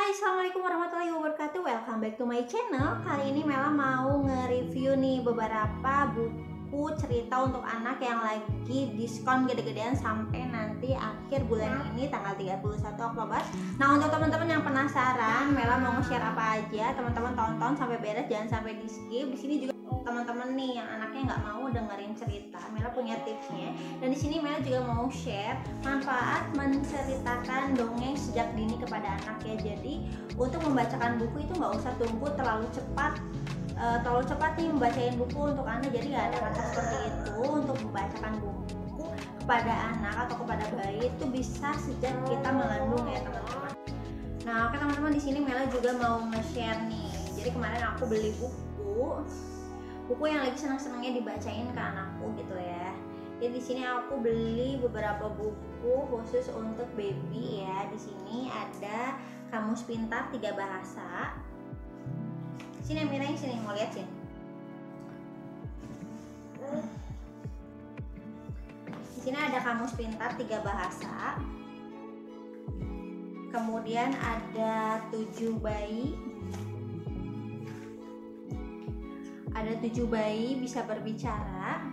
Hai, assalamualaikum warahmatullahi wabarakatuh. Welcome back to my channel. Kali ini Mela mau nge-review nih beberapa buku cerita untuk anak yang lagi diskon gede-gedean sampai nanti akhir bulan ini tanggal 31 Oktober. Nah, untuk teman-teman yang penasaran, Mela mau nge-share apa aja, teman-teman tonton sampai beres, jangan sampai di skip. Di sini juga teman-teman nih yang anaknya nggak mau dengerin cerita, Mela punya tipsnya. Dan di sini Mela juga mau share manfaat menceritakan dongeng sejak dini kepada anak ya. Jadi untuk membacakan buku itu nggak usah tunggu terlalu cepat nih membacain buku untuk anak. Jadi nggak ada kata seperti itu. Untuk membacakan buku kepada anak atau kepada bayi itu bisa sejak kita mengandung ya teman-teman. Nah oke teman-teman, di sini Mela juga mau nge-share nih. Jadi kemarin aku beli buku yang lagi senang-senangnya dibacain ke anakku gitu ya. Jadi di sini aku beli beberapa buku khusus untuk baby ya. Di sini ada Kamus Pintar 3 Bahasa. Sini Mira, sini mau lihat sini. Di sini ada Kamus Pintar 3 Bahasa. Kemudian ada 7 bayi. Ada 7 bayi bisa berbicara.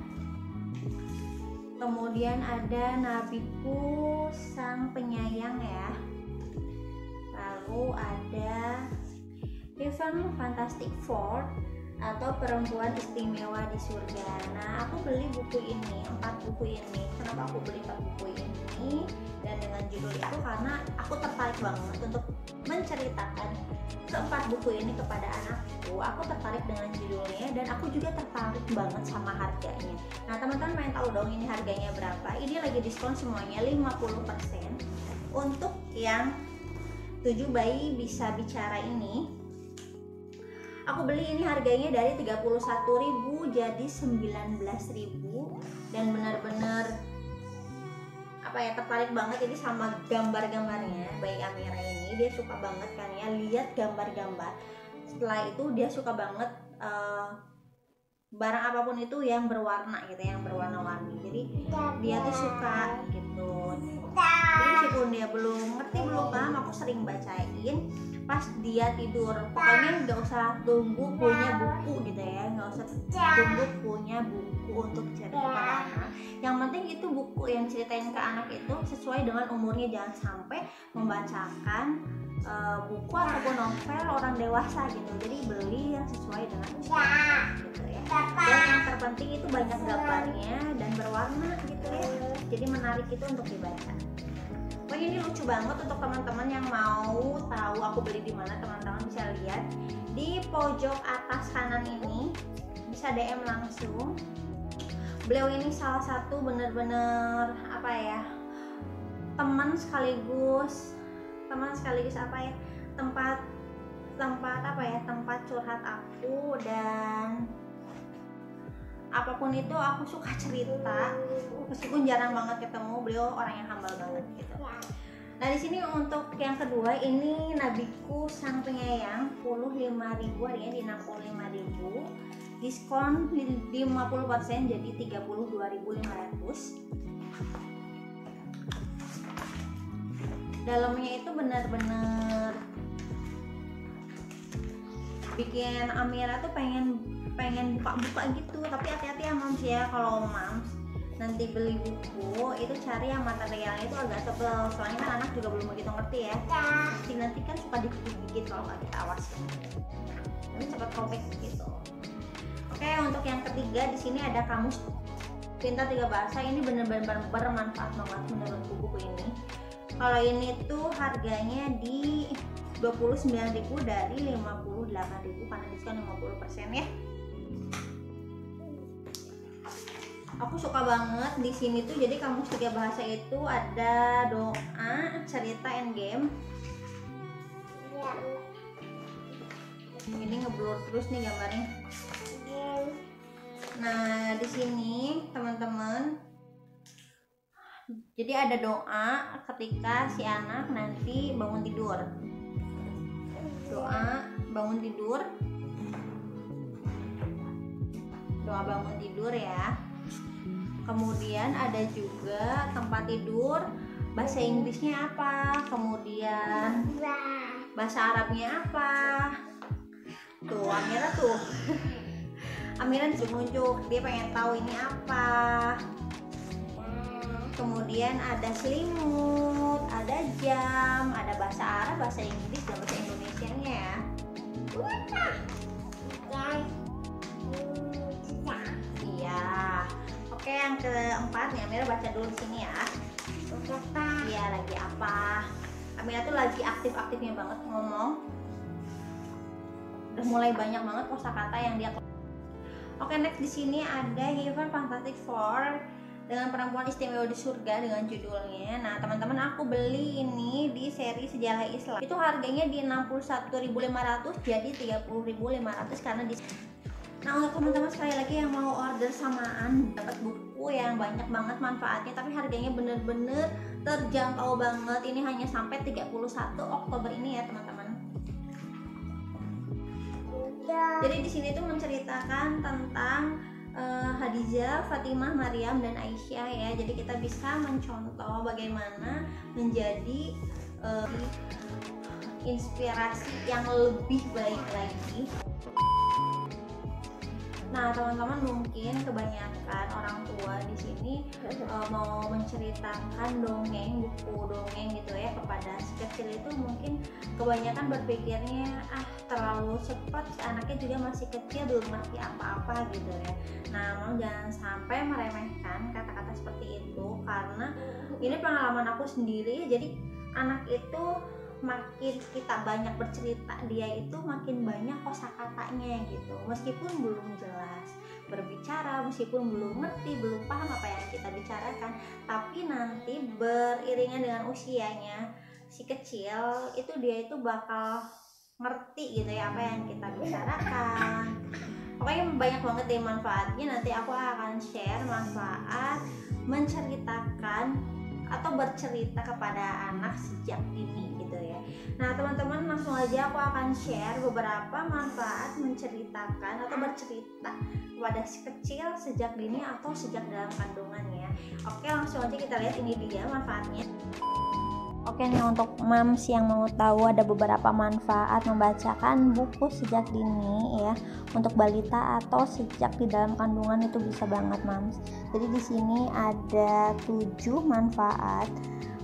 Kemudian ada Nabiku Sang Penyayang ya. Lalu ada Even Fantastic Four atau Perempuan Istimewa di Surga. Nah aku beli buku ini, 4 buku ini. Kenapa aku beli 4 buku ini dan dengan judul itu? Karena aku tertarik banget untuk menceritakan keempat buku ini kepada anakku. Aku tertarik dengan judulnya dan aku juga tertarik banget sama harganya. Nah teman-teman main tahu dong ini harganya berapa? Ini lagi diskon semuanya 50%. Untuk yang 7 bayi bisa bicara ini, aku beli ini harganya dari 31.000 jadi 19.000 dan benar-benar tertarik banget ini sama gambar-gambarnya. Bayi Amira ini dia suka banget kan ya lihat gambar-gambar. Setelah itu dia suka banget barang apapun itu yang berwarna gitu, yang berwarna-warni. Jadi dia tuh suka gitu. Jadi meskipun dia belum paham, aku sering bacain pas dia tidur. Pokoknya nggak usah tunggu punya buku gitu ya, nggak usah tunggu punya buku untuk cerita kepada anak. Yang penting itu buku yang ceritain ke anak itu sesuai dengan umurnya, jangan sampai membacakan buku ataupun novel orang dewasa gitu. Jadi beli yang sesuai dengan usia gitu ya. Dan yang terpenting itu banyak gambarnya dan berwarna gitu ya. Jadi menarik itu untuk dibaca. Pokoknya ini lucu banget untuk teman-teman yang mau tahu aku beli di mana. Teman-teman bisa lihat di pojok atas kanan ini, bisa DM langsung. Beliau ini salah satu bener-bener teman sekaligus tempat curhat aku, dan apapun itu aku suka cerita meskipun jarang banget ketemu. Beliau orang yang humble banget gitu. Nah di sini untuk yang kedua ini Nabiku Sang Penyayang 15.000 harganya di 65.000, diskon 50% jadi 32.500. Dalamnya itu benar-benar bikin Amira tuh pengen buka-buka gitu. Tapi hati-hati ya Mams ya, kalau Mams nanti beli buku itu cari yang materialnya itu agak tebal, soalnya kan anak juga belum begitu ngerti ya. Nanti kan suka dikit-dikit kalau nggak kita awas, nanti cepat robek gitu. Oke, untuk yang ketiga di sini ada Kamus Pintar 3 Bahasa. Ini benar-benar bermanfaat banget menurutku buku ini. Kalau ini tuh harganya di 29.000 dari 58.000 karena diskon 50% ya. Aku suka banget di sini tuh. Jadi Kamus 3 Bahasa itu ada doa, cerita, endgame. Ini ngeblur terus nih gambarnya. Nah di sini teman-teman, jadi ada doa ketika si anak nanti bangun tidur. Doa bangun tidur ya. Kemudian ada juga tempat tidur, bahasa Inggrisnya apa, kemudian bahasa Arabnya apa. Tuh Amira tuh Amira nunjuk, dia pengen tahu ini apa. Kemudian ada selimut, ada jam, ada bahasa Arab, bahasa Inggris, dan bahasa Indonesianya ya. Iya. Oke, yang keempat nih Amira baca dulu di sini ya. Iya, lagi apa? Amira tuh lagi aktif-aktifnya banget ngomong. Udah mulai banyak banget kosakata yang dia. Oke, next di sini ada Heaven Fantastic Four dengan perempuan istimewa di surga dengan judulnya. Nah, teman-teman, aku beli ini di seri Sejarah Islam. Itu harganya di 61.500 jadi 30.500 karena di. Nah, untuk teman-teman sekali lagi yang mau order samaan dapat buku yang banyak banget manfaatnya tapi harganya bener-bener terjangkau banget. Ini hanya sampai 31 Oktober ini ya, teman-teman. Jadi di sini tuh menceritakan tentang Khadijah, Fatimah, Maryam, dan Aisyah ya. Jadi kita bisa mencontoh bagaimana menjadi inspirasi yang lebih baik lagi. Nah, teman-teman, mungkin kebanyakan orang tua di sini mau menceritakan buku dongeng gitu ya kepada si kecil itu, mungkin kebanyakan berpikirnya terlalu cepat, anaknya juga masih kecil belum ngerti apa-apa gitu ya. Nah, jangan sampai meremehkan kata-kata seperti itu karena ini pengalaman aku sendiri. Jadi anak itu makin kita banyak bercerita, dia itu makin banyak kosakatanya gitu. Meskipun belum jelas berbicara, meskipun belum ngerti, belum paham apa yang kita bicarakan, tapi nanti beriringan dengan usianya si kecil itu dia itu bakal ngerti gitu ya apa yang kita bicarakan. Pokoknya banyak banget deh manfaatnya. Nanti aku akan share manfaat menceritakan atau bercerita kepada anak sejak dini gitu ya. Nah, teman-teman, langsung aja aku akan share beberapa manfaat menceritakan atau bercerita kepada si kecil sejak dini atau sejak dalam kandungan ya. Oke, langsung aja kita lihat, ini dia manfaatnya. Oke nih, untuk moms yang mau tahu ada beberapa manfaat membacakan buku sejak dini ya untuk balita atau sejak di dalam kandungan, itu bisa banget moms. Jadi di sini ada 7 manfaat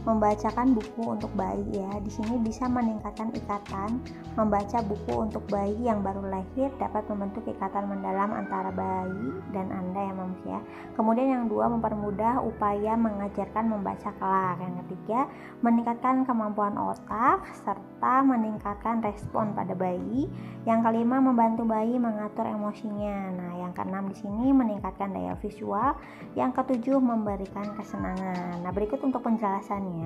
membacakan buku untuk bayi ya. Di sini bisa meningkatkan ikatan. Membaca buku untuk bayi yang baru lahir dapat membentuk ikatan mendalam antara bayi dan Anda ya moms ya. Kemudian yang 2, mempermudah upaya mengajarkan membaca kelak. Yang ketiga, meningkatkan kemampuan otak serta meningkatkan respon pada bayi. Yang kelima, membantu bayi mengatur emosinya. Nah, yang keenam di sini meningkatkan daya visual. Yang ketujuh, memberikan kesenangan. Nah, berikut untuk penjelasannya.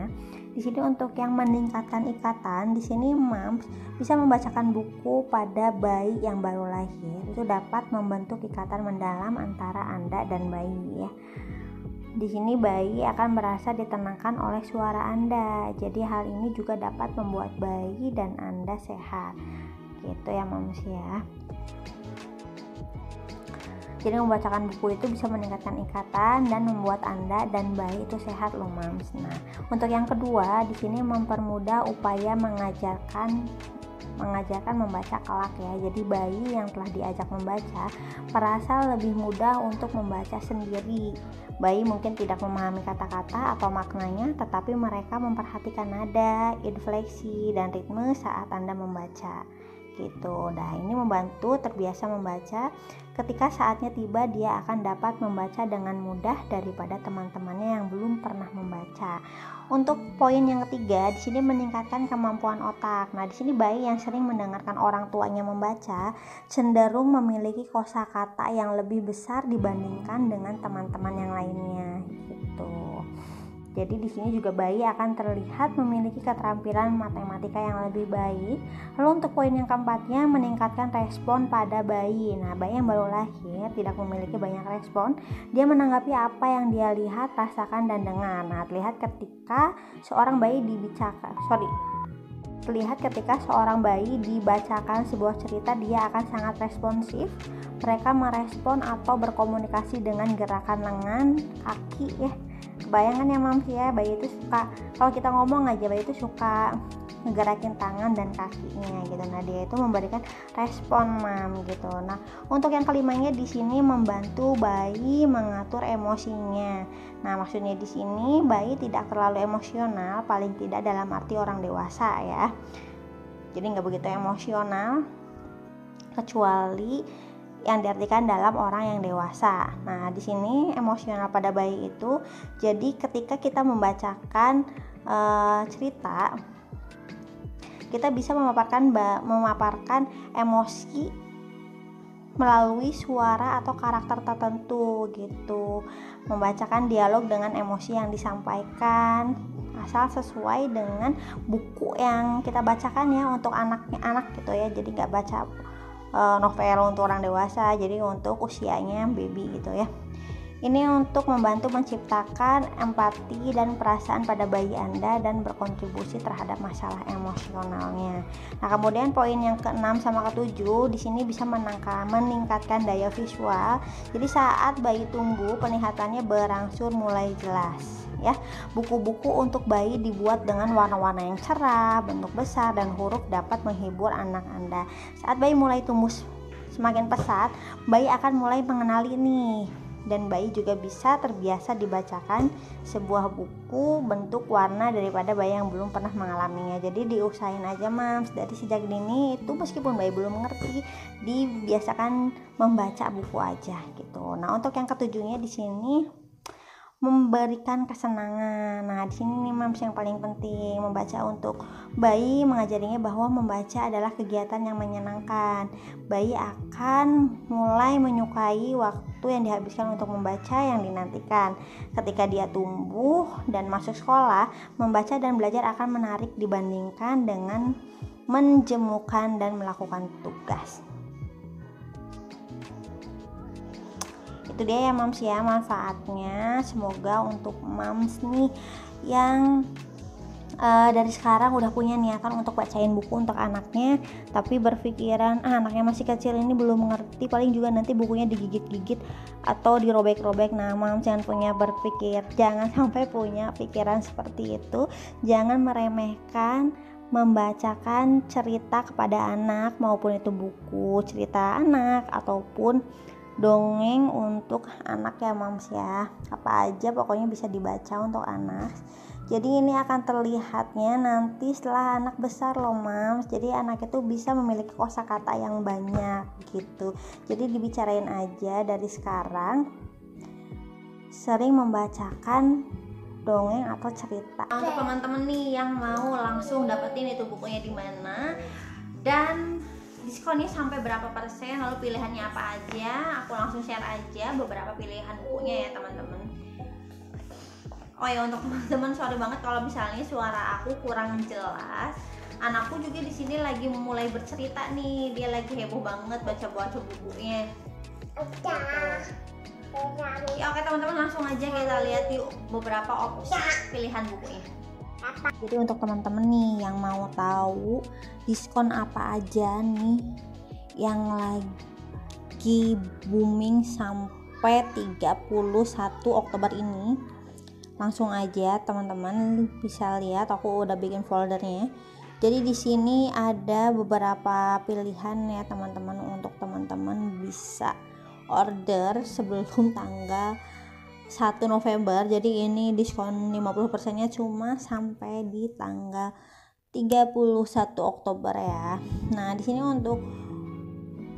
Di sini untuk yang meningkatkan ikatan, di sini moms bisa membacakan buku pada bayi yang baru lahir. Itu dapat membentuk ikatan mendalam antara Anda dan bayi ya. Di sini bayi akan merasa ditenangkan oleh suara Anda. Jadi hal ini juga dapat membuat bayi dan Anda sehat. Gitu ya moms ya. Jadi membacakan buku itu bisa meningkatkan ikatan dan membuat Anda dan bayi itu sehat loh moms. Nah, untuk yang kedua di sini mempermudah upaya mengajarkan membaca kelak ya. Jadi bayi yang telah diajak membaca merasa lebih mudah untuk membaca sendiri. Bayi mungkin tidak memahami kata-kata atau maknanya, tetapi mereka memperhatikan nada, infleksi, dan ritme saat Anda membaca. Gitu. Nah, ini membantu terbiasa membaca. Ketika saatnya tiba, dia akan dapat membaca dengan mudah daripada teman-temannya yang belum pernah membaca. Untuk poin yang ketiga, di sini meningkatkan kemampuan otak. Nah, di sini bayi yang sering mendengarkan orang tuanya membaca cenderung memiliki kosakata yang lebih besar dibandingkan dengan teman-teman yang lainnya. Gitu. Jadi di sini juga bayi akan terlihat memiliki keterampilan matematika yang lebih baik. Lalu untuk poin yang keempatnya, meningkatkan respon pada bayi. Nah, bayi yang baru lahir tidak memiliki banyak respon. Dia menanggapi apa yang dia lihat, rasakan, dan dengar. Nah, terlihat ketika seorang bayi dibacakan sebuah cerita, dia akan sangat responsif. Mereka merespon atau berkomunikasi dengan gerakan lengan, kaki ya. Kebayangan ya moms ya, bayi itu suka, kalau kita ngomong aja bayi itu suka ngegerakin tangan dan kakinya gitu. Nah, dia itu memberikan respon mam gitu. Nah, untuk yang kelimanya di sini membantu bayi mengatur emosinya. Nah, maksudnya di sini bayi tidak terlalu emosional, paling tidak dalam arti orang dewasa ya. Jadi nggak begitu emosional, kecuali yang diartikan dalam orang yang dewasa. Nah, di sini emosional pada bayi itu, jadi ketika kita membacakan cerita, kita bisa memaparkan emosi melalui suara atau karakter tertentu gitu, membacakan dialog dengan emosi yang disampaikan asal sesuai dengan buku yang kita bacakan ya, untuk anak gitu ya. Jadi nggak baca novel untuk orang dewasa, jadi untuk usianya baby gitu ya. Ini untuk membantu menciptakan empati dan perasaan pada bayi Anda dan berkontribusi terhadap masalah emosionalnya. Nah, kemudian poin yang ke-6 sama ke-7 di sini bisa meningkatkan daya visual. Jadi saat bayi tumbuh, penglihatannya berangsur mulai jelas. Ya, buku-buku untuk bayi dibuat dengan warna-warna yang cerah, bentuk besar dan huruf dapat menghibur anak Anda. Saat bayi mulai tumbuh semakin pesat, bayi akan mulai mengenali nih, dan bayi juga bisa terbiasa dibacakan sebuah buku bentuk warna daripada bayi yang belum pernah mengalaminya. Jadi diusahain aja mams dari sejak dini itu, meskipun bayi belum mengerti, dibiasakan membaca buku aja gitu. Nah, untuk yang ketujuhnya di sini memberikan kesenangan. Nah, di sini nih mams yang paling penting, membaca untuk bayi, mengajarinya bahwa membaca adalah kegiatan yang menyenangkan. Bayi akan mulai menyukai waktu yang dihabiskan untuk membaca yang dinantikan. Ketika dia tumbuh dan masuk sekolah, membaca dan belajar akan menarik dibandingkan dengan menjemukan dan melakukan tugas. Itu dia ya mams ya manfaatnya. Semoga untuk mams nih yang dari sekarang udah punya niatan untuk bacain buku untuk anaknya, tapi berpikiran anaknya masih kecil ini belum mengerti, paling juga nanti bukunya digigit-gigit atau dirobek-robek. Nah, mams jangan sampai punya pikiran seperti itu. Jangan meremehkan membacakan cerita kepada anak, maupun itu buku cerita anak ataupun dongeng untuk anak ya mams ya. Apa aja pokoknya bisa dibaca untuk anak. Jadi ini akan terlihatnya nanti setelah anak besar loh mams. Jadi anak itu bisa memiliki kosakata yang banyak gitu. Jadi dibicarain aja dari sekarang, sering membacakan dongeng atau cerita. Untuk teman-teman nih yang mau langsung dapetin itu bukunya di mana dan diskonnya sampai berapa persen, lalu pilihannya apa aja, aku langsung share aja beberapa pilihan bukunya ya teman-teman. Oh ya, untuk teman-teman sorry banget kalau misalnya suara aku kurang jelas. Anakku juga di sini lagi mulai bercerita nih, dia lagi heboh banget baca bukunya. Ya oke teman-teman, langsung aja kita lihat yuk beberapa opsi pilihan bukunya. Jadi untuk teman-teman nih yang mau tahu diskon apa aja nih yang lagi booming sampai 31 Oktober ini, langsung aja teman-teman bisa lihat, aku udah bikin foldernya. Jadi di sini ada beberapa pilihan ya teman-teman, untuk teman-teman bisa order sebelum tanggal 1 November. Jadi ini diskon 50% nya cuma sampai di tanggal 31 Oktober ya. Nah, di sini untuk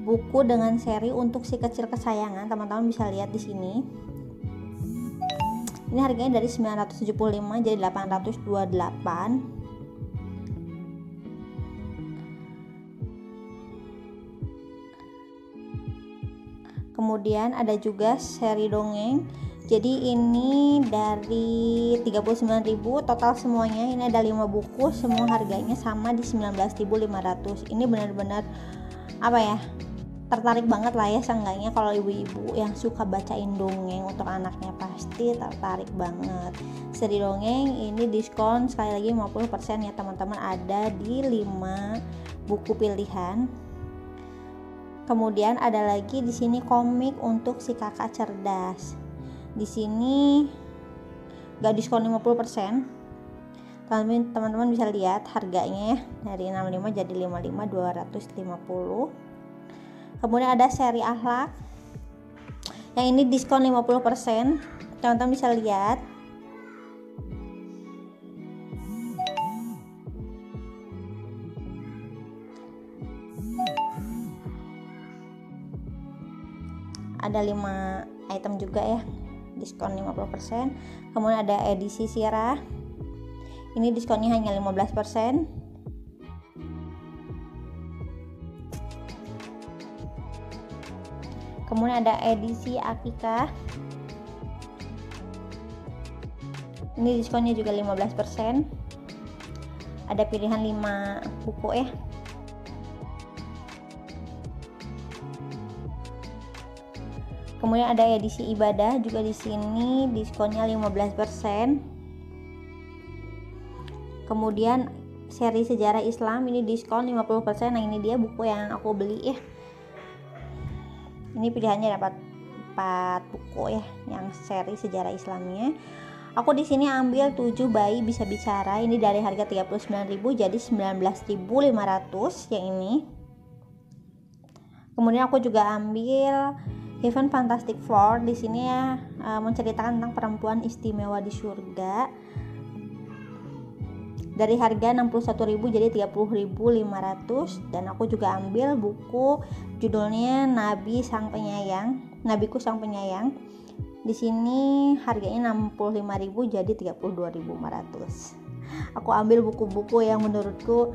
buku dengan seri untuk si kecil kesayangan, teman-teman bisa lihat di sini. Ini harganya dari 975 jadi 828. Kemudian ada juga seri dongeng. Jadi ini dari 39.000 total semuanya. Ini ada 5 buku, semua harganya sama di 19.500. Ini benar-benar apa ya? Tertarik banget lah ya, seenggaknya kalau ibu-ibu yang suka bacain dongeng untuk anaknya pasti tertarik banget. Seri dongeng ini diskon sekali lagi 50% ya teman-teman, ada di 5 buku pilihan. Kemudian ada lagi di sini komik untuk si kakak cerdas. Di sini gak diskon 50%, Teman-teman bisa lihat harganya ya, dari 65 jadi 55 250. Kemudian ada seri akhlak yang ini diskon 50%. Teman-teman bisa lihat ada 5 item juga ya, diskon 50%. Kemudian ada edisi sirah, ini diskonnya hanya 15%. Kemudian ada edisi akikah, ini diskonnya juga 15%. Ada pilihan 5 buku ya. Kemudian ada edisi ibadah juga, di sini diskonnya 15%. Kemudian seri sejarah Islam ini diskon 50%. Nah, ini dia buku yang aku beli ya. Ini pilihannya dapat 4 buku ya, yang seri sejarah Islamnya. Aku di sini ambil 7 bayi bisa bicara. Ini dari harga 39.000 jadi 19.500 yang ini. Kemudian aku juga ambil Heaven Fantastic Four. Di sini ya menceritakan tentang perempuan istimewa di surga. Dari harga 61.000 jadi 30.500. Dan aku juga ambil buku judulnya Nabiku Sang Penyayang. Di sini harganya 65.000 jadi 32.500. Aku ambil buku-buku yang menurutku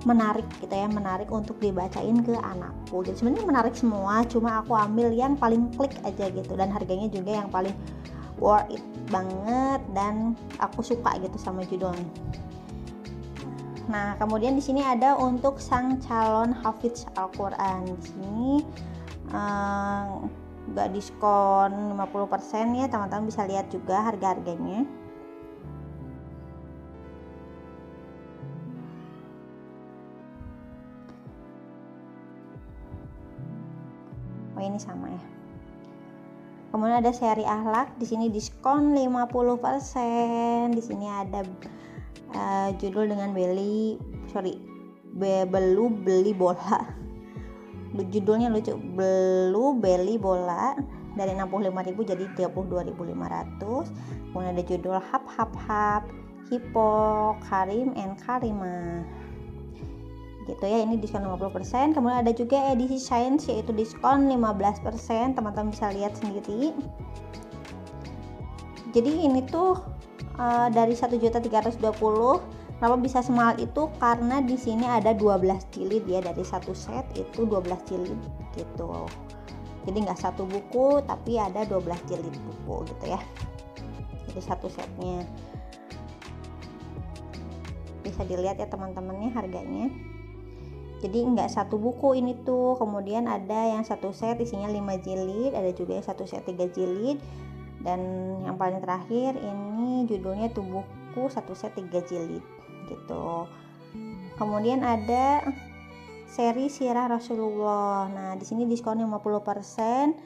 menarik gitu ya, menarik untuk dibacain ke anakku. Jadi sebenarnya menarik semua, cuma aku ambil yang paling klik aja gitu, dan harganya juga yang paling worth it banget dan aku suka gitu sama judulnya. Nah, kemudian di sini ada untuk sang calon hafidz Al-Qur'an. Di sini gak diskon 50% ya, teman-teman bisa lihat juga harga-harganya. Oh, ini sama ya. Kemudian ada seri akhlak, di sini diskon 50%. Di sini ada judul dengan beli bola. Judulnya lucu, beli bola, dari 65.000 jadi 32.500. Kemudian ada judul hap Hippo Karim and Karima gitu ya, ini diskon 50%. Kemudian ada juga edisi Science yaitu diskon 15%. Teman-teman bisa lihat sendiri. Jadi ini tuh dari 1.320.000. Kenapa bisa semahal itu? Karena di sini ada 12 jilid ya, dari satu set itu 12 jilid gitu. Jadi nggak satu buku tapi ada 12 jilid buku gitu ya. Jadi satu setnya. Bisa dilihat ya teman-temannya harganya. Jadi nggak satu buku ini tuh. Kemudian ada yang satu set isinya 5 jilid, ada juga yang satu set 3 jilid. Dan yang paling terakhir ini judulnya Tubuhku, satu set 3 jilid gitu. Kemudian ada seri Sirah Rasulullah. Nah, di sini diskon 50%.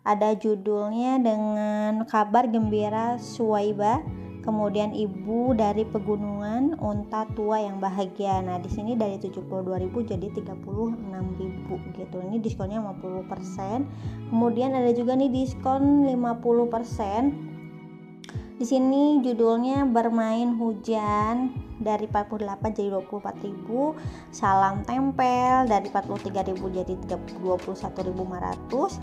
Ada judulnya dengan kabar gembira Suwaibah, kemudian ibu dari pegunungan, unta tua yang bahagia. Nah, di sini dari 72.000 jadi 36.000 gitu. Ini diskonnya 50%. Kemudian ada juga nih diskon 50%. Di sini judulnya Bermain Hujan, dari 48 jadi 24.000. Salam Tempel dari 43.000 jadi 21.500.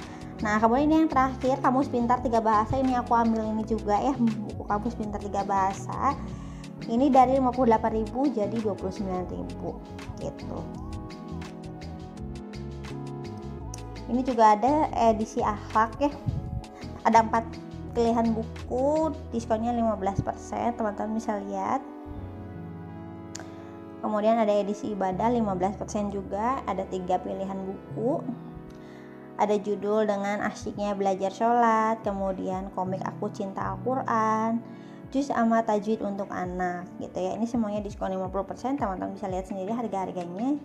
Nah, kemudian ini yang terakhir, Kamus Pintar 3 Bahasa. Ini aku ambil ini juga ya, buku Kamus Pintar 3 Bahasa. Ini dari 58.000 jadi 29.000 gitu. Ini juga ada edisi akhlak ya. Ada 4 pilihan buku, diskonnya 15%. Teman-teman bisa lihat. Kemudian ada edisi ibadah 15% juga. Ada 3 pilihan buku. Ada judul dengan asyiknya belajar sholat, kemudian komik Aku Cinta Al-Quran, juz amma tajwid untuk anak gitu ya. Ini semuanya diskon 50%. Teman-teman bisa lihat sendiri harga-harganya.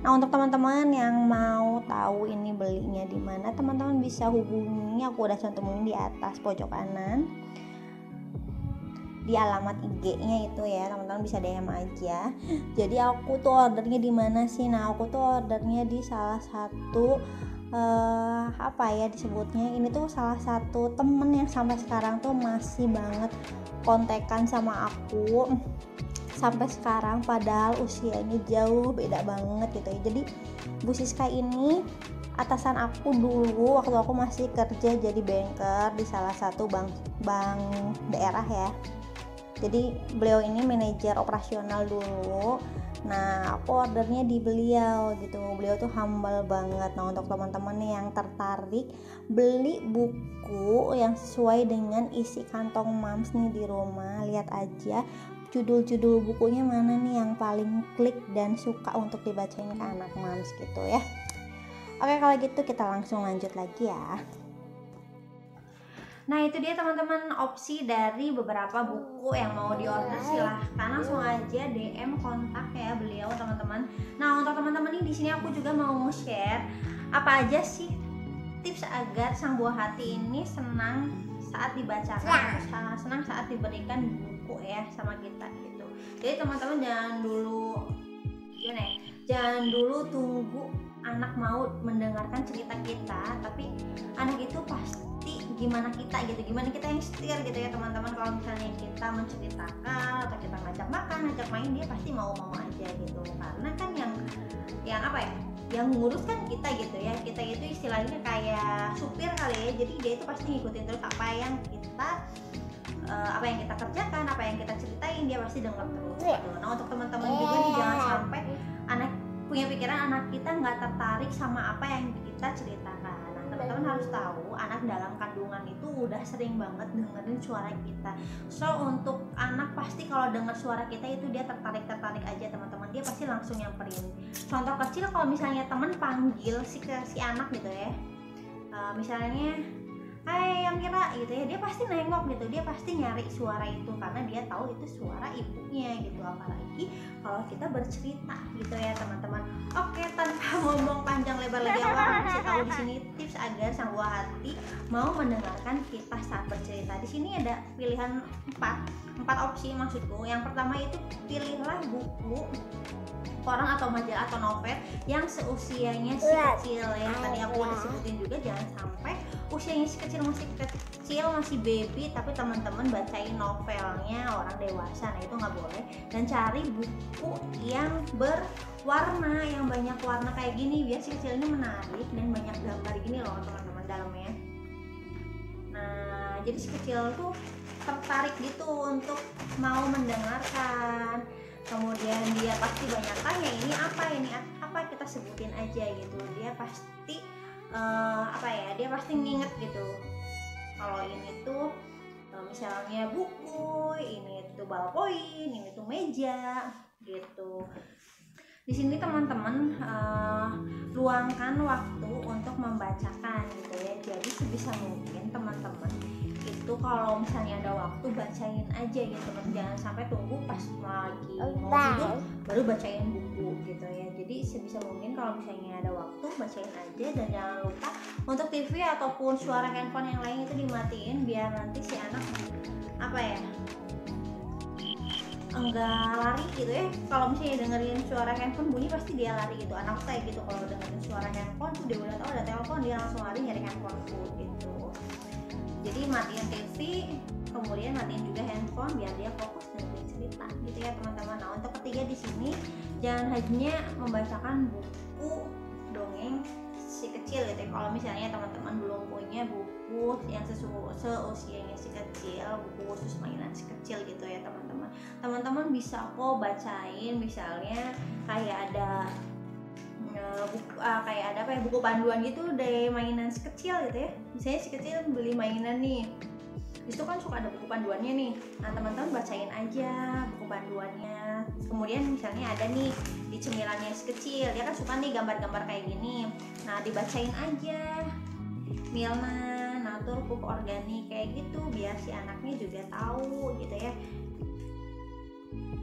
Nah, untuk teman-teman yang mau tahu ini belinya di mana, teman-teman bisa hubungi, aku udah cantumin di atas pojok kanan. di alamat IG-nya itu ya, teman-teman bisa DM aja. Jadi aku tuh ordernya di mana sih? Nah, aku tuh ordernya di salah satu apa ya disebutnya, ini tuh salah satu temen yang sampai sekarang tuh masih banget kontekan sama aku sampai sekarang, padahal usianya jauh beda banget gitu ya. Jadi Bu Siska ini atasan aku dulu waktu aku masih kerja jadi banker di salah satu bank daerah ya. Jadi beliau ini manajer operasional dulu. Nah, aku ordernya di beliau gitu. Beliau tuh humble banget. Nah, untuk teman-teman yang tertarik beli buku yang sesuai dengan isi kantong moms nih di rumah, lihat aja judul-judul bukunya mana nih yang paling klik dan suka untuk dibacain ke anak moms gitu ya. Oke, kalau gitu kita langsung lanjut lagi ya. Nah, itu dia teman-teman opsi dari beberapa buku yang mau diorder. Silahkan langsung aja DM kontak ya beliau teman-teman. Nah, untuk teman-teman ini di sini aku juga mau share apa aja sih tips agar sang buah hati ini senang saat dibacakan, senang saat diberikan buku ya sama kita gitu. Jadi teman-teman jangan dulu tunggu anak mau mendengarkan cerita kita, tapi anak itu pasti gimana kita yang setir gitu ya teman-teman. Kalau misalnya kita menceritakan atau kita ngajak makan, ngajak main, dia pasti mau aja gitu, karena kan yang ngurus kan kita gitu ya. Kita itu istilahnya kayak supir kali ya, jadi dia itu pasti ngikutin terus apa yang kita kerjakan, apa yang kita ceritain, dia pasti dengar terus gitu. Nah, untuk teman-teman juga nih, jangan sampai anak punya pikiran anak kita nggak tertarik sama apa yang kita ceritakan. Nah, teman-teman harus tahu anak dalam kandungan itu udah sering banget dengerin suara kita. So, untuk anak pasti kalau dengar suara kita itu dia tertarik aja teman-teman. Dia pasti langsung nyamperin. Contoh kecil, kalau misalnya teman panggil si anak gitu ya, misalnya hai Amira gitu ya, dia pasti nengok gitu, dia pasti nyari suara itu karena dia tahu itu suara ibunya gitu. Apalagi kalau kita bercerita gitu ya teman-teman. Oke, tanpa ngomong panjang lebar lagi, aku akan kasih tahu di sini tips agar sang buah hati mau mendengarkan kita saat bercerita. Di sini ada pilihan 4 opsi maksudku. Yang pertama itu pilihlah buku, koran atau majalah atau novel yang seusianya si kecil ya. Tadi aku udah sebutin juga, jangan sampai usianya si kecil masih baby tapi teman-teman bacain novelnya orang dewasa. Nah, itu nggak boleh. Dan cari buku yang berwarna, yang banyak warna kayak gini, biar si kecil ini menarik dan banyak gambar gini loh teman-teman dalamnya. Nah, jadi si kecil tuh tertarik gitu untuk mau mendengarkan. Kemudian dia pasti banyak tanya, ini apa, kita sebutin aja gitu. Dia pasti dia pasti nginget gitu. Kalau ini tuh misalnya buku, ini tuh ballpoint, ini tuh meja gitu. Di sini teman-teman luangkan waktu untuk membacakan gitu ya. Jadi sebisa mungkin teman-teman itu kalau misalnya ada waktu bacain aja gitu, jangan sampai tunggu pas lagi mau tidur baru bacain buku gitu ya. Jadi sebisa mungkin kalau misalnya ada waktu bacain aja, dan jangan lupa untuk TV ataupun suara handphone yang lain itu dimatiin biar nanti si anak enggak lari gitu ya. Kalau misalnya dengerin suara handphone bunyi pasti dia lari gitu. Anak kayak gitu, kalau dengerin suara handphone tuh dia udah tahu ada telepon, dia langsung lari nyari handphoneku gitu. Jadi matiin TV, kemudian matiin juga handphone biar dia fokus dengerin cerita gitu ya teman-teman. Nah, untuk ketiga di sini jangan hanya membacakan buku dongeng si kecil gitu ya. Kalau misalnya teman-teman belum punya buku yang seusianya si kecil, buku khusus mainan si kecil gitu ya teman-teman. Teman-teman bisa kok bacain, misalnya kayak ada buku panduan gitu deh mainan si kecil gitu ya. Misalnya si kecil beli mainan nih, itu kan suka ada buku panduannya nih. Nah, teman-teman bacain aja buku panduannya. Kemudian misalnya ada nih di cemilannya si kecil, dia kan suka nih gambar-gambar kayak gini. Nah, dibacain aja Milna, Natur, pupuk organik kayak gitu, biar si anaknya juga tahu gitu ya.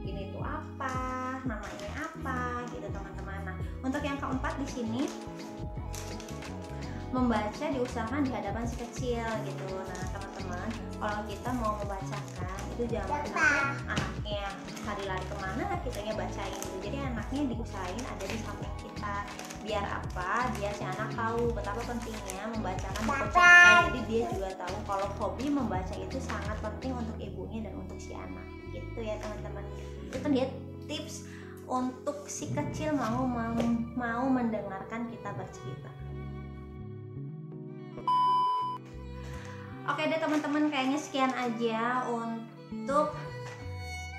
Ini tuh apa, namanya apa gitu teman-teman. Nah, untuk yang keempat di sini membaca diusahakan di hadapan si kecil gitu. Nah teman-teman, kalau kita mau membacakan itu jangan sampai anaknya lari-lari kemana kitanya bacain gitu. Jadi anaknya diusahain ada di samping kita, biar apa, biar si anak tahu betapa pentingnya membacakan buku cerita. Jadi dia juga tahu kalau hobi membaca itu sangat penting untuk ibunya dan untuk si anak gitu ya teman-teman. Itu dia tips untuk si kecil mau mendengarkan kita bercerita. Oke deh teman-teman, kayaknya sekian aja untuk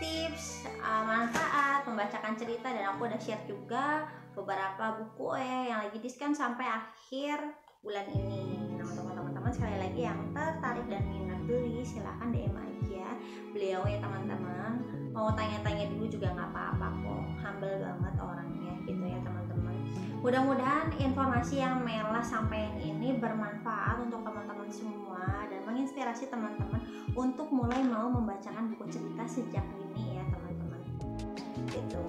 tips manfaat membacakan cerita, dan aku udah share juga beberapa buku yang lagi diskon sampai akhir bulan ini. Nah untuk teman-teman sekali lagi yang tertarik dan minat beli, silahkan DM aja beliau ya teman-teman. Mau tanya-tanya dulu juga nggak apa-apa kok, humble banget orangnya gitu ya teman-teman. Mudah-mudahan informasi yang Mela sampaikan ini bermanfaat untuk teman-teman semua dan menginspirasi teman-teman untuk mulai mau membacakan buku cerita sejak dini ya teman-teman gitu.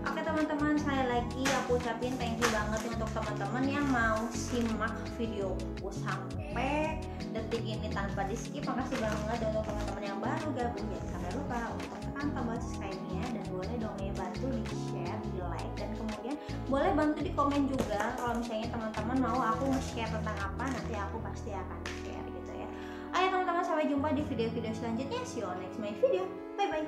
Oke teman-teman, sekali lagi aku ucapin thank you banget untuk teman-teman yang mau simak videoku sampai detik ini tanpa di skip. Makasih banget. Dan untuk teman-teman yang baru gabung, jangan sampai lupa untuk tekan tombol subscribe-nya, dan boleh dong ya bantu di share, di like, dan kemudian boleh bantu di komen juga kalau misalnya teman-teman mau aku nge-share tentang apa, nanti aku pasti akan share gitu ya. Ayo teman-teman, sampai jumpa di video-video selanjutnya. See you on next my video. Bye bye.